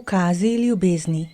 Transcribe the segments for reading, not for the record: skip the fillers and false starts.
Ukazi ljubezni.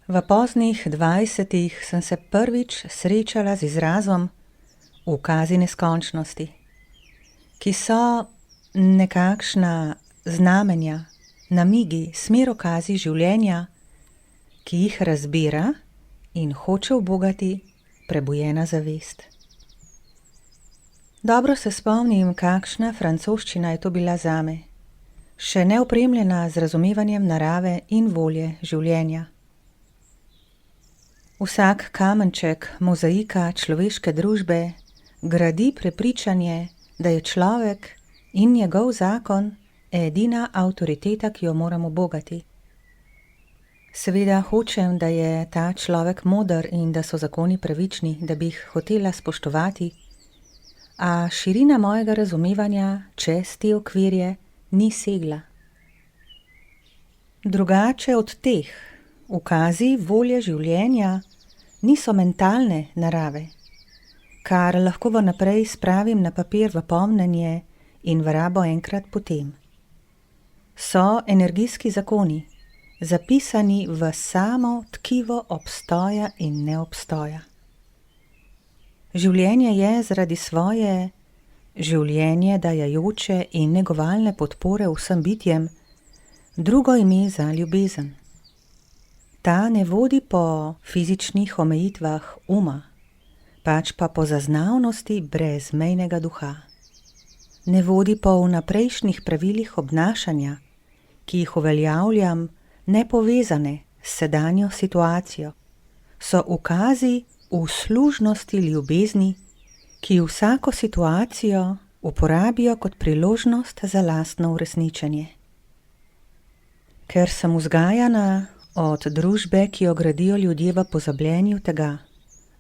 V poznih 20 sem se prvič srečala z izrazom ukazi neskončnosti, ki so nekakšna znamenja, namigi, smerokazi življenja, ki jih razbira in hoče ubogati prebujena zavest. Dobro se spomnim, kakšna francoščina je to bila zame, še neopremljena z razumevanjem narave in volje življenja. Vsak kamenček mozaika človeške družbe gradi prepričanje, da je človek in njegov zakon edina avtoriteta, ki jo moramo ubogati. Seveda hočem, da je ta človek moder in da so zakoni pravični, da bi jih hotela spoštovati, a širina mojega razumevanja čez te okvirje ni segla. Drugače od teh, ukazi volje življenja niso mentalne narave, kar lahko vnaprej spravim na papir v pomnenje in v rabo enkrat potem. So energijski zakoni, zapisani v samo tkivo obstoja in neobstoja. Življenje je zaradi svoje življenje dajajoče in negovalne podpore vsem bitjem drugo ime za ljubezen. Ta ne vodi po fizičnih omejitvah uma, pač pa po zaznavnosti brezmejnega duha. Ne vodi po vnaprejšnjih pravilih obnašanja, ki jih uveljavljam nepovezane s sedanjo situacijo. So ukazi v služnosti ljubezni, ki vsako situacijo uporabijo kot priložnost za lastno uresničenje. Ker sem vzgajana od družbe, ki jo gradijo ljudje v pozabljenju tega,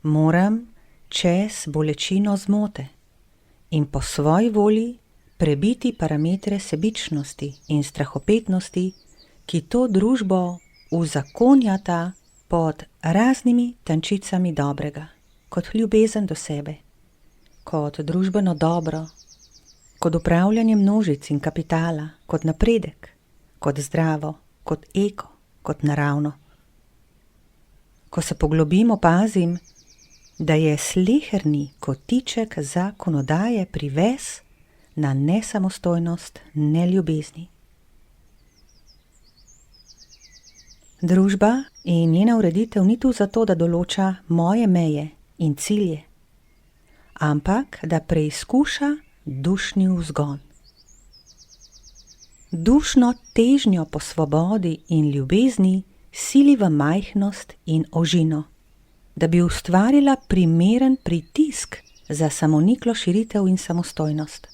moram čez bolečino zmote in po svoji volji prebiti parametre sebičnosti in strahopetnosti, ki to družbo uzakonjata pod raznimi tančicami dobrega, kot ljubezen do sebe, kot družbeno dobro, kot upravljanje množic in kapitala, kot napredek, kot zdravo, kot eko, kot naravno. Ko se poglobim, opazim, da je sleherni kotiček zakonodaje privez na nesamostojnost neljubezni. Družba in njena ureditev ni tu zato, da določa moje meje in cilje, ampak da preizkuša dušni vzgon. Dušno težnjo po svobodi in ljubezni sili v majhnost in ožino, da bi ustvarila primeren pritisk za samoniklo širitev in samostojnost.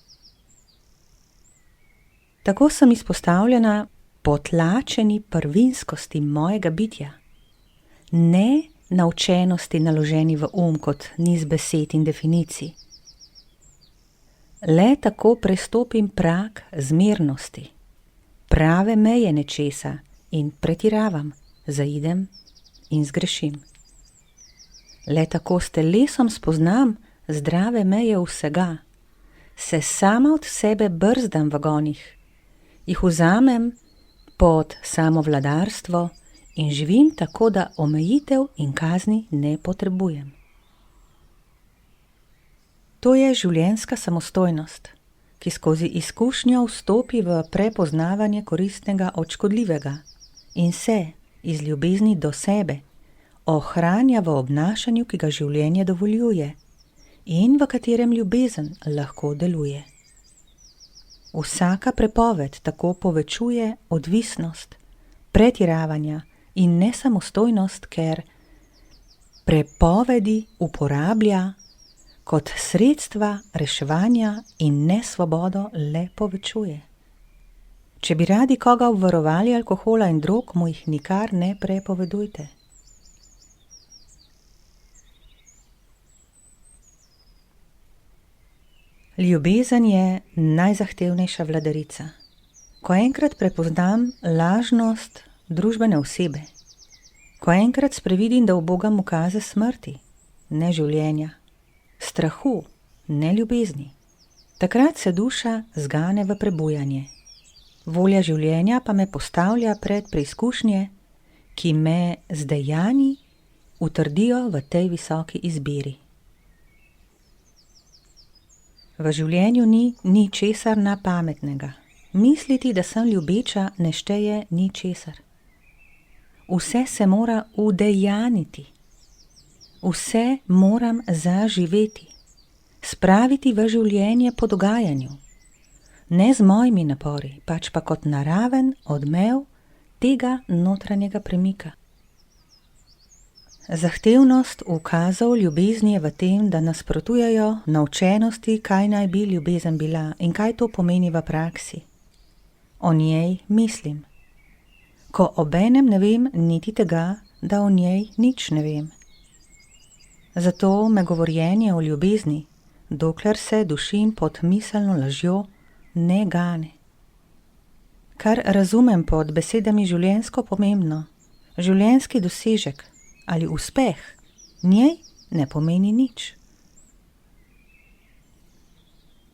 Tako sem izpostavljena potlačeni prvinskosti mojega bitja, ne naučenosti naloženi v kot niz besed in definicij. Le tako prestopim prag zmernosti, prave meje nečesa in pretiravam, zaidem in zgrešim. Le tako s telesom spoznam zdrave meje vsega, se sama od sebe brzdam v gonih, jih vzamem pod samovladarstvo in živim tako, da omejitev in kazni ne potrebujem. To je življenjska samostojnost, ki skozi izkušnjo vstopi v prepoznavanje koristnega od škodljivega in se iz ljubezni do sebe ohranja v obnašanju, ki ga življenje dovoljuje in v katerem ljubezen lahko deluje. Vsaka prepoved tako povečuje odvisnost, pretiravanja in nesamostojnost, ker prepovedi uporablja kot sredstva reševanja in nesvobodo le povečuje. Če bi radi koga obvarovali alkohola in drog, mu jih nikar ne prepovedujte. Ljubezen je najzahtevnejša vladarica. Ko enkrat prepoznam lažnost družbene osebe, ko enkrat sprevidim, da ubogam ukaze smrti, ne življenja, strahu, ne ljubezni, takrat se duša zgane v prebujanje Volja življenja pa me postavlja pred preizkušnje, ki me z dejanji utrdijo v tej visoki izbiri. V življenju ni ničesar pametnega. Misliti, da sem ljubeča, ne šteje ničesar. Vse se mora udejaniti. Vse moram zaživeti, spraviti v življenje po dogajanju. Ne z mojimi napori, pač pa kot naraven odmev tega notranjega premika. Zahtevnost ukazov ljubezni je v tem, da nasprotujejo naučenosti, kaj naj bi ljubezen bila in kaj to pomeni v praksi. O njej mislim, ko obenem ne vem niti tega, da o njej nič ne vem. Zato me govorjenje o ljubezni, dokler se dušim pod miselno lažjo, ne gane. Kar razumem pod besedami življenjsko pomembno, življenjski dosežek ali uspeh, njej ne pomeni nič.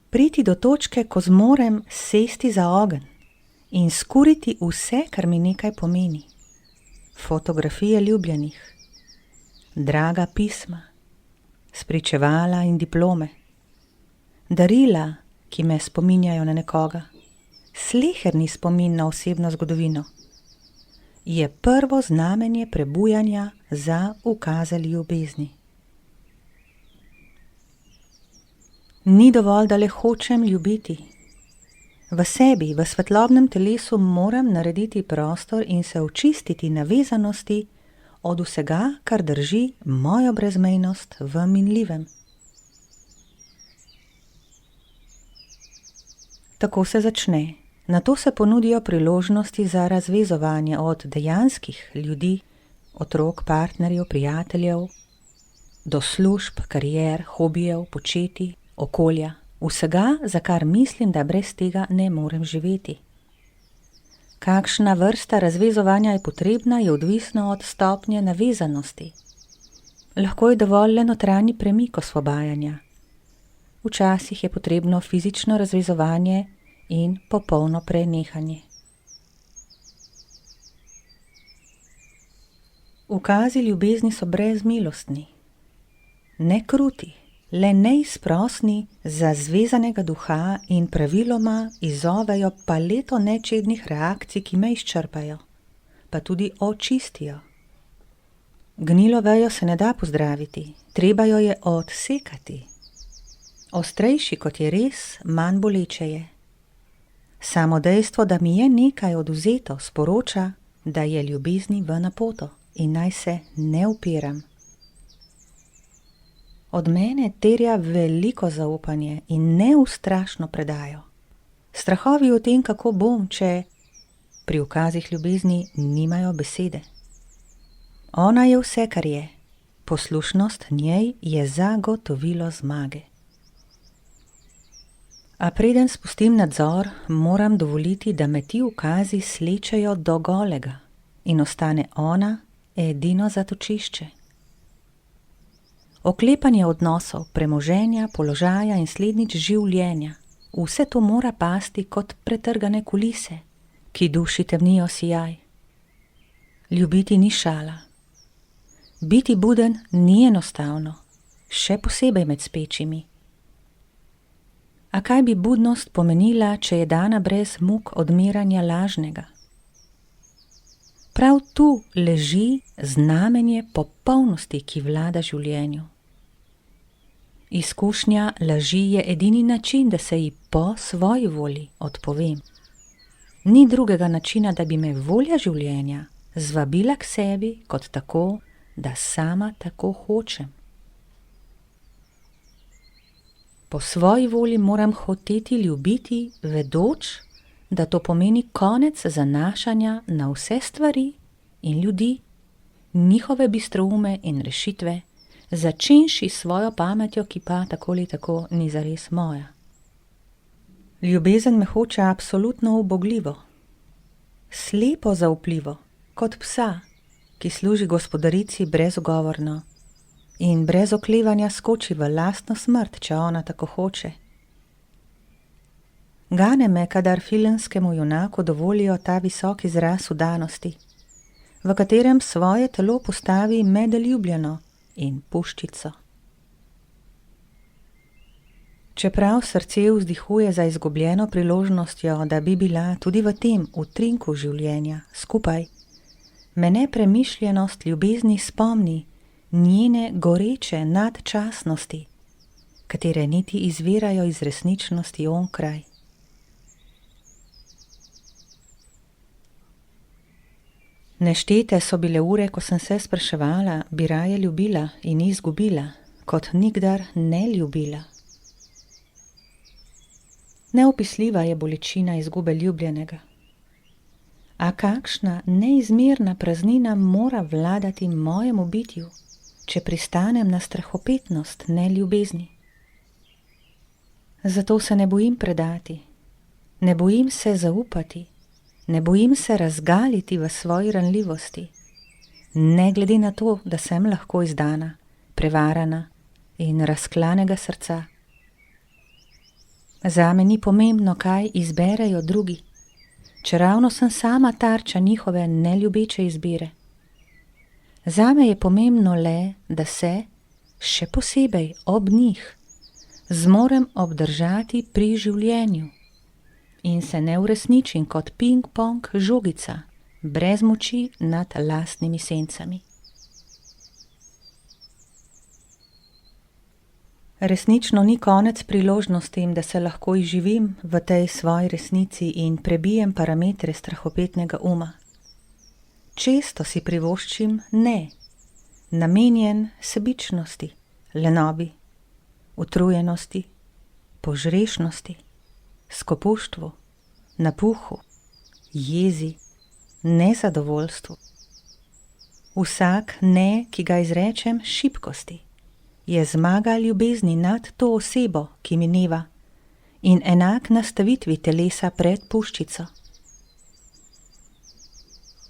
Priti do točke, ko zmorem sesti za ogenj in skuriti vse, kar mi nekaj pomeni. Fotografije ljubljenih, draga pisma, spričevala in diplome, darila, ki me spominjajo na nekoga, sleherni spomin na osebno zgodovino, je prvo znamenje prebujanja za ukaze ljubezni. Ni dovolj, da le hočem ljubiti. V sebi, v svetlobnem telesu moram narediti prostor in se očistiti navezanosti od vsega, kar drži mojo brezmejnost v minljivem. Tako se začne. Nato se ponudijo priložnosti za razvezovanje od dejanskih ljudi, otrok, partnerjev, prijateljev, do služb, karier, hobijev, početij, okolja, vsega, za kar mislim, da brez tega ne morem živeti. Kakšna vrsta razvezovanja je potrebna, je odvisno od stopnje navezanosti. Lahko je dovolj le notranji premik osvobajanja. Včasih je potrebno fizično razvezovanje in popolno prenehanje. Ukazi ljubezni so brezmilostni, ne kruti, le neizprosni za zvezanega duha in praviloma izzovejo paleto nečednih reakcij, ki me izčrpajo, pa tudi očistijo. Gnilo vejo se ne da pozdraviti, treba jo je odsekati. Ostrejši kot je res, manj boleče je. Samo dejstvo, da mi je nekaj odvzeto, sporoča, da je ljubezni v napoto in naj se ne upiram. Od mene terja veliko zaupanje in neustrašno predajo. Strahovi o tem, kako bom, če pri ukazih ljubezni nimajo besede. Ona je vse, kar je. Poslušnost njej je zagotovilo zmage. A preden spustim nadzor, moram dovoliti, da me ti ukazi slečejo do golega in ostane ona edino zatočišče. Oklepanje odnosov, premoženja, položaja in slednjič življenja, vse to mora pasti kot pretrgane kulise, ki duši temnijo sijaj. Ljubiti ni šala. Biti buden ni enostavno, še posebej med spečimi. A kaj bi budnost pomenila, če je dana brez muk odmeranja lažnega? Prav tu leži znamenje popolnosti, ki vlada življenju. Izkušnja laži je edini način, da se ji po svoji volji odpovem. Ni drugega načina, da bi me volja življenja zvabila k sebi kot tako, da sama tako hočem. Po svoji volji moram hoteti ljubiti, vedoč, da to pomeni konec zanašanja na vse stvari in ljudi, njihove bistroume in rešitve, začenši svojo pametjo, ki pa tako ali tako ni zares moja. Ljubezen me hoče absolutno ubogljivo, slepo zaupljivo, kot psa, ki služi gospodarici brezogovorno in brez oklevanja skoči v lastno smrt, če ona tako hoče. Gane me, kadar filmskemu junaku dovolijo ta visok izraz vdanosti, v katerem svoje telo postavi med ljubljeno in puščico. Čeprav srce vzdihuje za izgubljeno priložnostjo, da bi bila tudi v tem utrinku življenja skupaj, me nepremišljenost ljubezni spomni njene goreče nadčasnosti, katere niti izvirajo iz resničnosti onkraj. Neštete so bile ure, ko sem se spraševala, bi raje ljubila in izgubila, kot nikdar ne ljubila. Neopisljiva je bolečina izgube ljubljenega. A kakšna neizmerna praznina mora vladati mojemu bitju, če pristanem na strahopetnost neljubezni? Zato se ne bojim predati, ne bojim se zaupati, ne bojim se razgaliti v svoji ranljivosti, ne glede na to, da sem lahko izdana, prevarana in razklanega srca. Zame ni pomembno, kaj izberejo drugi, čeravno sem sama tarča njihove neljubeče izbire. Zame je pomembno le, da se, še posebej ob njih, zmorem obdržati pri življenju in se ne uresničim kot ping-pong žogica, brez moči nad lastnimi sencami. Resnično ni konec priložnostim, da se lahko izživim v tej svoji resnici in prebijem parametre strahopetnega uma. Često si privoščim ne, namenjen sebičnosti, lenobi, utrujenosti, požrešnosti, skopuštvu, napuhu, jezi, nezadovoljstvu. Vsak ne, ki ga izrečem, šibkosti, je zmaga ljubezni nad to osebo, ki mineva, in enak nastavitvi telesa pred puščico.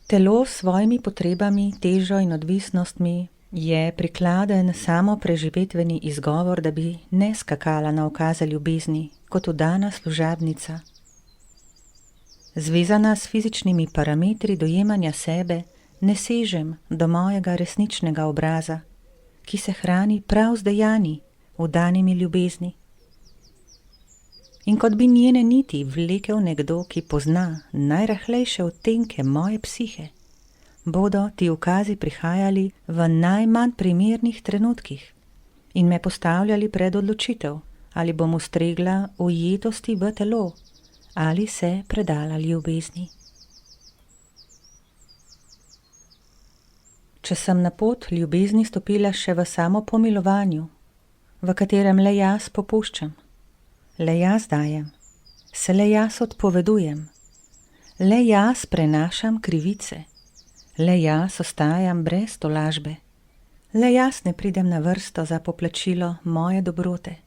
Telo s svojimi potrebami, težo in odvisnostmi je prikladen samo preživetveni izgovor, da bi ne skakala na ukaze ljubezni, kot udana služabnica. Zvezana s fizičnimi parametri dojemanja sebe, ne sežem do mojega resničnega obraza, ki se hrani prav z dejanji, vdanimi ljubezni. In kot bi njene niti vlekel nekdo, ki pozna najrahlejše odtenke moje psihe, bodo ti ukazi prihajali v najmanj primernih trenutkih in me postavljali pred odločitev, ali bom ustregla ujetosti v telo ali se predala ljubezni. Če sem na pot ljubezni stopila še v samopomilovanju, v katerem le jaz popuščam, le jaz dajem, se le jaz odpovedujem, le jaz prenašam krivice, le jaz ostajam brez tolažbe, le jaz ne pridem na vrsto za poplačilo moje dobrote.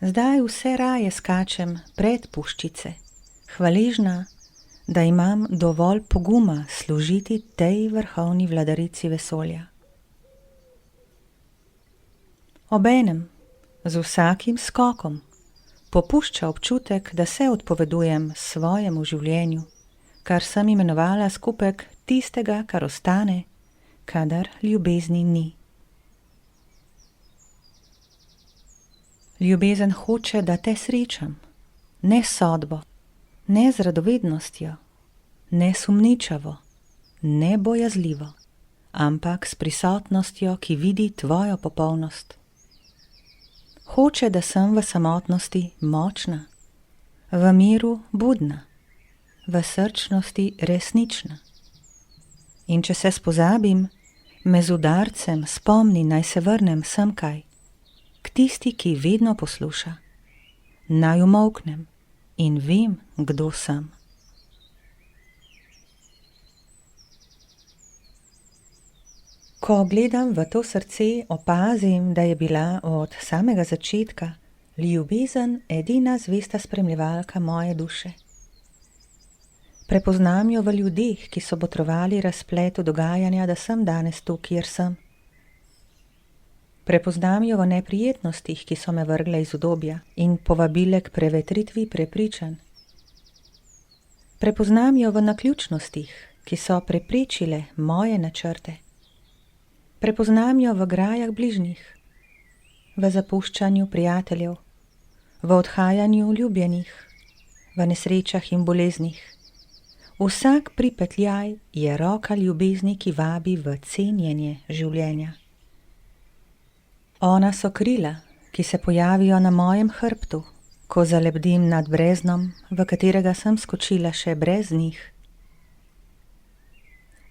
Zdaj vse raje skačem pred puščice, hvaležna, da imam dovolj poguma služiti tej vrhovni vladarici vesolja. Obenem, z vsakim skokom, popušča občutek, da se odpovedujem svojemu življenju, kar sem imenovala skupek tistega, kar ostane, kadar ljubezni ni. Ljubezen hoče, da te srečam, ne sodbo, ne z radovednostjo, ne sumničavo, ne bojazljivo, ampak s prisotnostjo, ki vidi tvojo popolnost. Hoče, da sem v samotnosti močna, v miru budna, v srčnosti resnična. In če se spozabim, me z udarcem spomni, naj se vrnem semkaj, k tisti, ki vedno posluša, naj umolknem in vem, kdo sem. Ko gledam v to srce, opazim, da je bila od samega začetka ljubezen edina zvesta spremljevalka moje duše. Prepoznam jo v ljudeh, ki so botrovali razpletu dogajanja, da sem danes tu, kjer sem. Prepoznam jo v neprijetnostih, ki so me vrgle iz udobja in povabile k prevetritvi prepričanj. Prepoznam jo v naključnostih, ki so preprečile moje načrte. Prepoznam jo v grajah bližnjih, v zapuščanju prijateljev, v odhajanju ljubljenih, v nesrečah in boleznih. Vsak pripetljaj je roka ljubezni, ki vabi v cenjenje življenja. Ona so krila, ki se pojavijo na mojem hrbtu, ko zalebdim nad breznom, v katerega sem skočila še brez njih.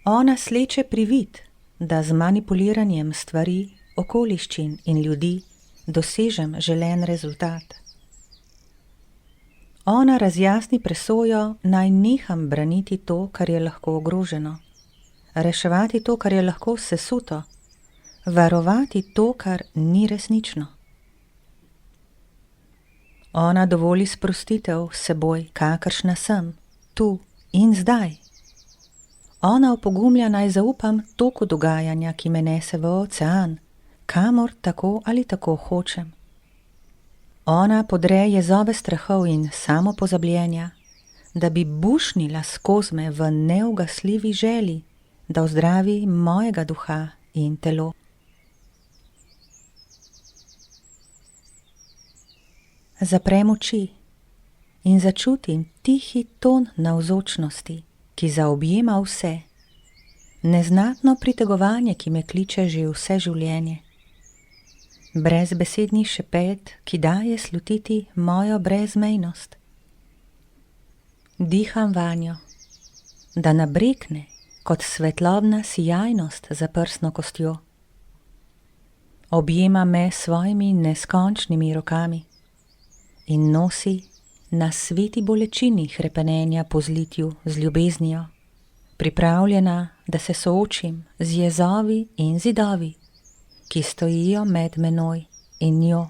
Ona sleče privid, da z manipuliranjem stvari, okoliščin in ljudi dosežem želen rezultat. Ona razjasni presojo, naj neham braniti to, kar je lahko ogroženo, reševati to, kar je lahko sesuto, varovati to, kar ni resnično. Ona dovoli sprostitev s seboj, kakršna sem, tu in zdaj. Ona opogumlja, naj zaupam toku dogajanja, ki me nese v ocean, kamor tako ali tako hočem. Ona podre jezove strahov in samopozabljenja, da bi bušnila skozi me v neugasljivi želji, da ozdravi mojega duha in telo. Zaprem oči in začutim tihi ton navzočnosti, ki zaobjema vse, neznatno pritegovanje, ki me kliče že vse življenje. Brezbesedni šepet, ki daje slutiti mojo brezmejnost. Diham vanjo, da nabrekne kot svetlobna sijajnost za prsno kostjo. Objema me s svojimi neskončnimi rokami in nosi na sveti bolečini hrepenenja po zlitju z ljubeznijo, pripravljena, da se soočim z jezovi in zidovi, ki stojijo med menoj in njo.